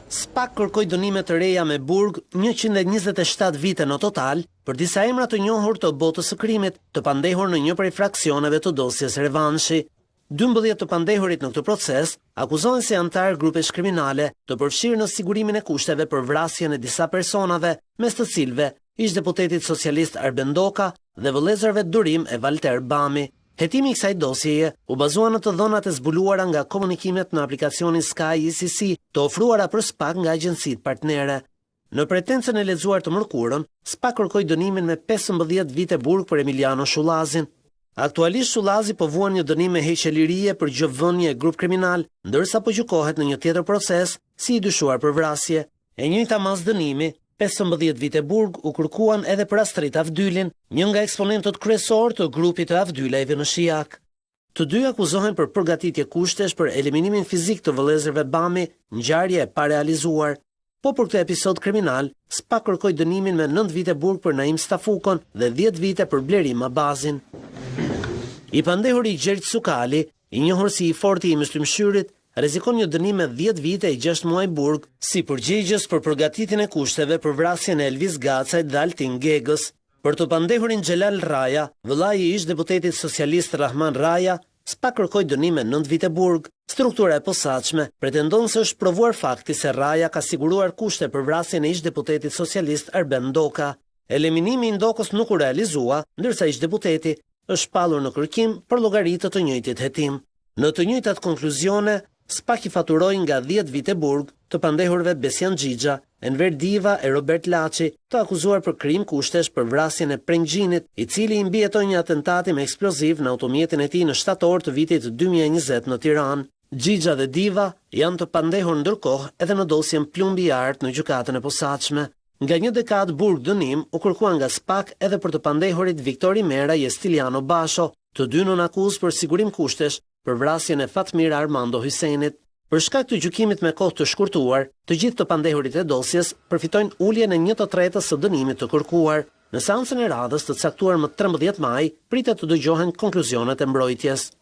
SPAK kërkoi dënime të reja me burg 127 vite në total për disa emra të njohur të botës së krimit, të pandehur në një prej fraksioneve të dosjes revanshi. 12 të pandehurit në këtë proces akuzohen si antar grupesh kriminale të përfshirë në sigurimin e kushteve për vrasjen e disa personave, mes të cilëve ish deputetit socialist Arben Doka dhe vëllezërve Durim e Valter Bami. Hetimi i kësaj dosjeje u bazua në të dhënat e zbuluara nga komunikimet në aplikacionin Sky ICC të ofruara për SPAK nga agjencitë partnere. Në pretencën e lexuar të mërkurën, SPAK kërkoi dënimin me 15 vite burg për Emiliano Shullazin. Aktualisht Shullazi po vuan një dënim me heqje lirie për gjovënie e grup kriminal, ndërsa po gjykohet në një tjetër proces si i dyshuar për vrasje. E njëjta mas dënimi, 15 vite burg, u kërkuan edhe për Astrit Avdylin, një nga eksponentët kryesor të grupit të Avdylajve në Shijak. Të dy akuzohen për përgatitje kushtesh për eliminimin fizik të vëllezërve Bami, ngjarje e parealizuar. Po për këtë episod kriminal, SPAK kërkoi dënimin me 9 vite burg për Naim Stafukon dhe 10 vite për Blerim Abazin. I pandehuri Gjergj Sukali, i njohur si i forti i Myslimshyrit, rrezikon një dënim me 10 vite e 6 muaj burg si përgjegjës për përgatitjen e kushteve për vrasjen e Elvis Gacajt dhe Altin Gegës. Për të pandehurin Xhelal Raja, vëllai i ish deputetit socialist Rahman Raja, SPAK kërkoi dënim me 9 vite burg. Struktura e posaçme pretendon se është provuar fakti se Raja ka siguruar kushte për vrasjen e ish deputetit socialist Arben Doka. Eliminimi i Ndokës nuk u realizua, ndërsa ish deputeti është shpallur në kërkim për llogaritë të njëjtit hetim. Në të njëjtat konkluzione, SPAK i faturoi nga 10 vite burg të pandehurve Besian Xhixha, Enver Diva e Robert Laçi, të akuzuar për krim kushtesh për vrasjen e Prengxhinit, i cili i mbijetoi një atentati me eksploziv në automjetin e tij në shtator të vitit 2020 në Tiranë. Xhixha dhe Diva janë të pandehur ndërkohë edhe në dosjen Plumbi i Art në gjykatën e posaçme. Nga një dekadë burg dënim u kërkua nga SPAK edhe për të pandehurit Viktor Imera e Stiliano Basho, të dy nën akuzë për sigurim kushtesh për vrasjen e Fatmir Armando Hysenit. Për shkak të gjykimit me kohë të shkurtuar, të gjithë të pandehurit e dosjes përfitojnë uljen e 1/3 së dënimit të kërkuar. Në seancën e radhës të caktuar më 13 maj, pritet të dëgjohen konkluzionet e mbrojtjes.